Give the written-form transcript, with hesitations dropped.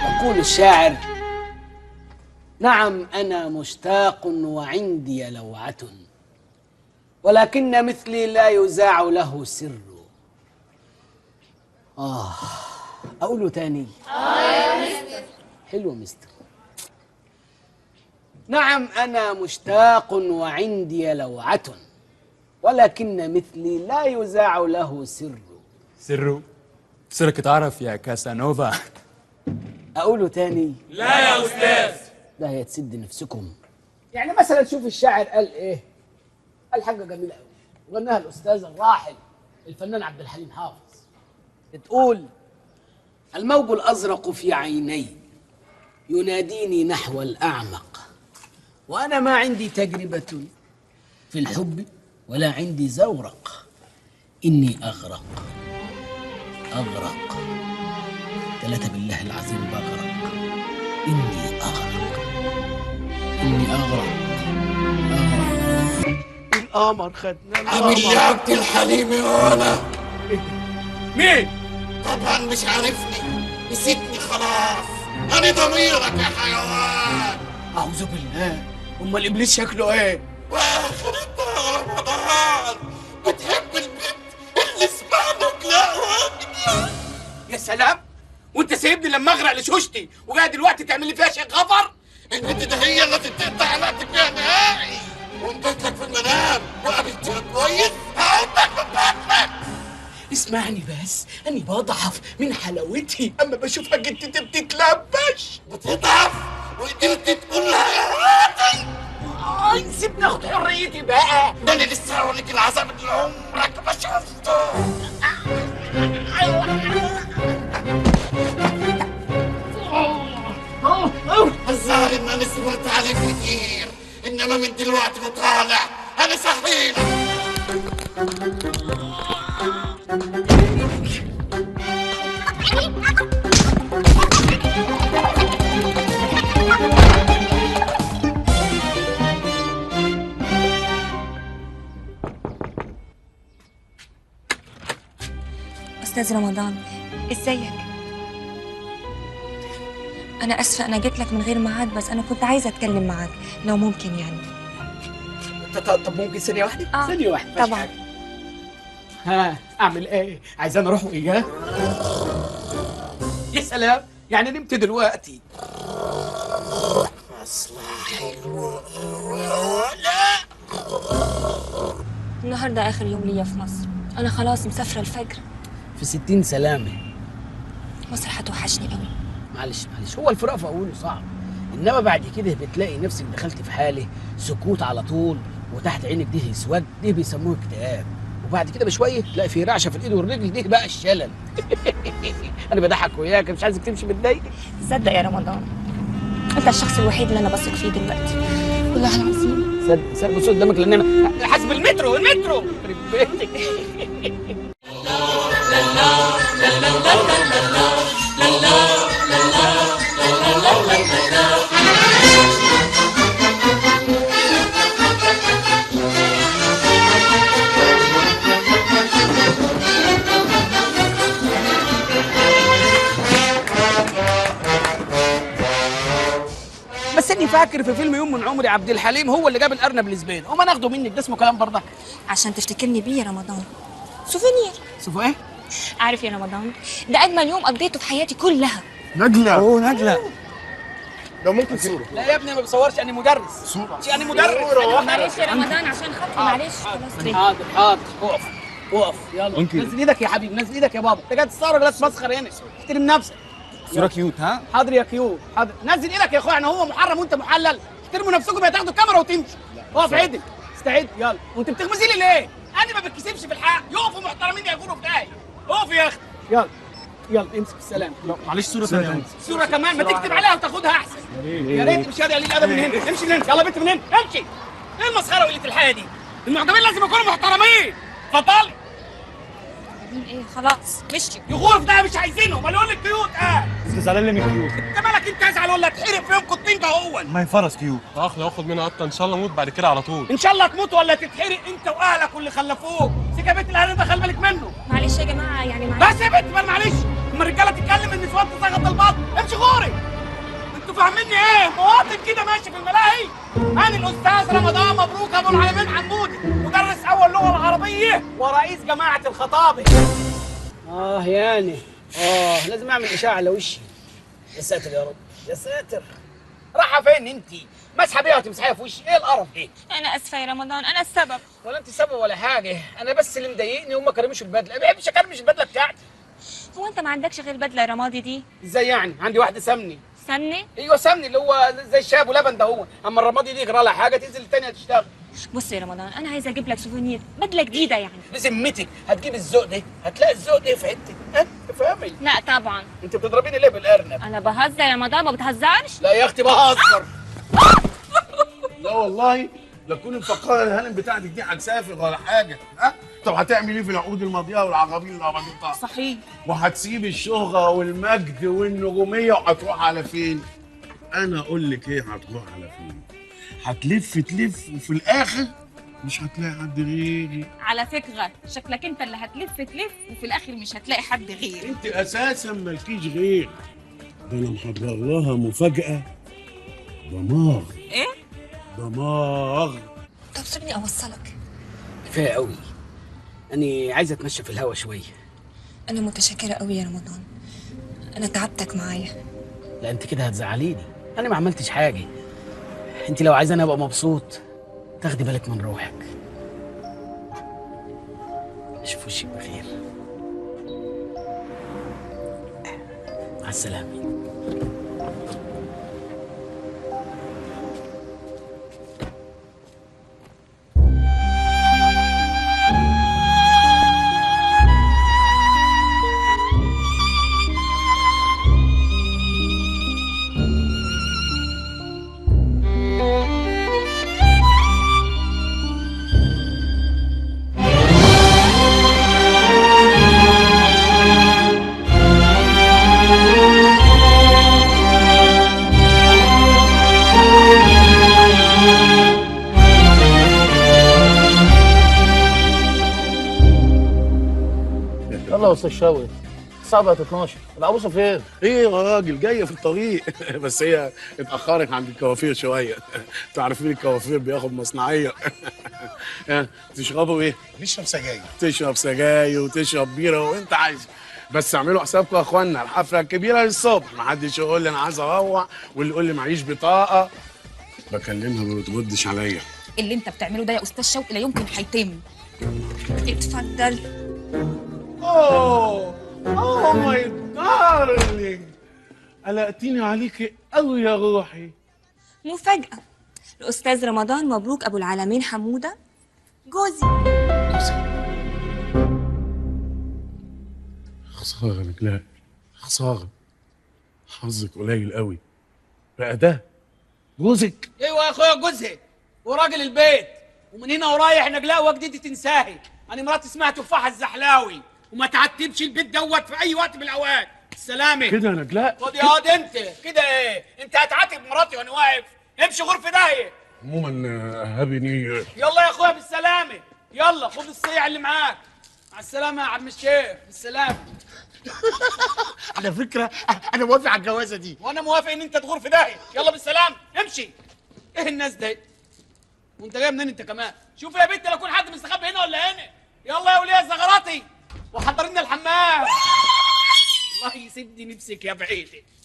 يقول الشاعر: نعم أنا مشتاق وعندي لوعة، ولكن مثلي لا يذاع له سر. أقوله تاني؟ يا مستر. حلو مستر. نعم أنا مشتاق وعندي لوعة، ولكن مثلي لا يذاع له سر. سره سرك تعرف يا كاسانوفا. أقوله تاني؟ لا يا أستاذ. ده هي تسد نفسكم. يعني مثلا شوف الشاعر قال إيه؟ قال حاجة جميلة أوي وغناها الأستاذ الراحل الفنان عبد الحليم حافظ. تقول: الموج الأزرق في عيني يناديني نحو الأعمق، وأنا ما عندي تجربة في الحب ولا عندي زورق، إني أغرق أغرق، 3 بالله العظيم بغرق، إني أغرق إني أغرق أغرق. القمر خدنا عامل يا عبد الحليم وانا مين؟ طبعا مش عارفني، نسيتني خلاص. انا ضميرك يا حيوان. أعوذ بالله، أمال إبليس شكله إيه؟ واخرتها رمضان بتحب البنت اللي اسمها نجلاء. يا سلام، وانت سايبني لما اغرق لشوشتي وجاي دلوقتي تعمل لي فيها شيء غفر؟ البنت ده هي اللي تقطع علاقتك بيها نهائي، وانت لك في المنام وقابلتها كويس هقومك من بطنك. اسمعني بس، أنا بضعف من حلاوتي أما بشوفها جدتي بتتلبش. بتضعف وقدرت تقولها يا راجل. سيبني اخد حريتي بقى. ده انا لسه هوريك العذاب اللي عمرك ما شفته. الظاهر ان انا صبرت عليك كتير، انما من دلوقتي وطالع انا صحيح. أستاذ رمضان، ازيك؟ أنا آسفة أنا جيت لك من غير ميعاد، بس أنا كنت عايزة أتكلم معاك لو ممكن يعني. طب ممكن ثانية واحدة؟ ثانية واحدة طبعا. ها أعمل إيه؟ عايزاني أروح وإياه؟ يا سلام، يعني نمت دلوقتي. النهارده آخر يوم ليا في مصر، أنا خلاص مسافرة الفجر. في 60 سلامة. مصر هتوحشني قوي. معلش هو الفراق في أوله صعب، إنما بعد كده بتلاقي نفسك دخلت في حالة سكوت على طول، وتحت عينك دي اسود، دي بيسموه اكتئاب، وبعد كده بشويه تلاقي في رعشه في الايد والرجل، دي بقى الشلل. انا بضحك وياك، مش عايزك تمشي متضايق. تصدق يا رمضان، انت الشخص الوحيد اللي انا بثق فيه دلوقتي، والله العظيم. صدق بص قدامك، لان انا حاسب المترو يخرب بيتك. بس اني فاكر في فيلم يوم من عمري عبد الحليم هو اللي جاب الارنب لزبين، وما ناخده منك، ده اسمه كلام برضك. عشان تفتكرني بيه يا رمضان، سوفينير. شوفوا ايه؟ عارف يا رمضان، ده اجمل يوم قضيته في حياتي كلها. نجلة. اوه نجلة. لو ممكن صورة. لا يا ابني ما بصورش، انا مدرس. صورة. انا مدرس. معلش يا رمضان عشان خاطري، معلش خلاص. حاضر اقف يلا. نزل ايدك يا حبيبي، نزل ايدك يا بابا، انت جاي تتصور ولا تمسخر هنا؟ احترم نفسك. صورة كيوت ها؟ حاضر يا كيوت، حاضر. نزل ايدك يا اخويا، يعني هو محرم وانت محلل؟ احترموا نفسكم، يا تاخدوا الكاميرا وتمشي. اقف عدل، استعد يلا. وانت بتغمزي لي ليه؟ انا ما بتكسبش في الحق، يقفوا محترمين يا جورو بتاعي. اقف يا اختي يلا امسك السلام. معلش صورة ثانية. صورة كمان ما تكتب عليها وتاخدها احسن. يا ريت مش قليل الادب من هنا، امشي من هنا، يلا بنت من هنا، امشي. ايه المسخرة وقلة الحياة دي؟ المعجبين لازم يكونوا محترمين. اتفضلي. ايه خلاص مشي. يغور ده مش عايزينه، امال يقول لك كيوت. بس زعلان لي من كيوت. انت مالك انت ازعل ولا تحرق في يوم كنت انت هو؟ ما هي فرس كيوت. اخ لو اخد منها قطه ان شاء الله اموت بعد كده على طول. ان شاء الله تموت ولا تتحرق انت واهلك واللي خلفوك. سيكا بيت الاهل ده خلي بالك منه. معلش يا جماعه يعني معلش. بس يا بنت معلش، اما الرجاله تتكلم النسوان تزغط البطن. امشي غوري. فاهميني ايه؟ مواطن كده ماشي في الملاهي؟ انا الاستاذ رمضان مبروك ابو العالمين حمودي، مدرس اول لغه العربيه ورئيس جماعه الخطابه. يعني لازم اعمل اشاعه على وشي. يا ساتر يا رب، يا ساتر. رايحه فين انت؟ مسحه بيها وتمسحيها في وشي، ايه القرف ده؟ انا اسفه يا رمضان، انا السبب. ولا انت سبب ولا حاجه، انا بس اللي مضايقني هم كرمشوا البدله، ما بحبش اكرمش البدله بتاعتي. هو انت ما عندكش غير بدله يا رمادي دي؟ ازاي يعني؟ عندي واحده سمني. سمنه؟ ايوه سمني، اللي هو زي الشاي ابو لبن ده هو، اما الرمادي دي يجرى لها حاجه تنزل الثانيه تشتغل. بص يا رمضان، انا عايزه اجيب لك سوفونير، بدله جديده يعني. بذمتك هتجيب الذوق ده؟ هتلاقي الذوق ده في حته، ها؟ افهمي. لا طبعا. انت بتضربيني ليه بالارنب؟ انا بهزر يا رمضان، ما بتهزرش؟ لا يا اختي بهزر. لا والله لا تكوني مفكره الهانم بتاعتك دي هتسافر ولا حاجه، ها؟ طب هتعمل ايه في العقود الماضيه والعقابين اللي عملتها؟ صحيح. وهتسيب الشهره والمجد والنجوميه وهتروح على فين؟ انا اقول لك ايه هتروح على فين؟ هتلف تلف وفي الاخر مش هتلاقي حد غيري. على فكره شكلك انت اللي هتلف تلف وفي الاخر مش هتلاقي حد غير. انت اساسا مالكيش غير. ده انا محضر لها مفاجاه دماغ. ايه؟ دماغ. طب سيبني اوصلك. كفايه قوي، انا عايزه اتمشى في الهوا شويه. انا متشكره قوي يا رمضان، انا تعبتك معايا. لا انت كده هتزعليني، انا ما عملتش حاجه. انت لو عايزاني ابقى مبسوط تاخدي بالك من روحك. اشوف وشك بخير. مع السلامه. يلا يا استاذ شوقي، الساعة بقت 12، العروسة فين؟ ايه يا راجل جايه في الطريق بس هي اتاخرت عند الكوافير شويه. انتوا عارفين الكوافير بياخد مصنعيه. تشربوا ايه؟ نشرب سجاير. تشرب سجاير وتشرب بيره وانت عايز، بس اعملوا حسابكم يا اخوانا الحفله الكبيره للصبح، محدش يقول لي انا عايز اروح واللي يقول لي معيش بطاقه. بكلمها ما بتردش عليا. اللي انت بتعمله ده يا استاذ شوقي لا يمكن هيتم. اتفضل. اوه ماي دارلينج، قلقتيني عليكي قوي يا روحي. مفاجأة، الأستاذ رمضان مبروك أبو العالمين حمودة جوزي. خسارة نجلاء، خسارة. حظك قليل قوي. بقى ده جوزك؟ ايوه يا اخويا جوزها وراجل البيت، ومن هنا ورايح نجلاء وجدتي تنساهي. انا مراتي اسمها تفاحه الزحلاوي، وما تعتبش البيت دوت في اي وقت من الاوقات. السلامه كده يا نجلاء. خد يا واد انت كده. ايه انت هتعاتب مراتي وانا واقف؟ امشي غرفه داهيه. عموما هابي نيو يير. يلا يا اخويا بالسلامه، يلا خد الصيع اللي معاك. مع السلامه يا عم الشيخ، بالسلامه. على فكره انا موافق على الجوازه دي. وانا موافق ان انت تغور في داهيه. يلا بالسلامه امشي. ايه الناس دي؟ وانت جاي منين انت كمان؟ شوف يا بنت لا يكون حد مستخبي هنا ولا هنا. يلا يا وليه زغراتي وحضرنا الحمام. الله يسد نفسك يا بعيدي.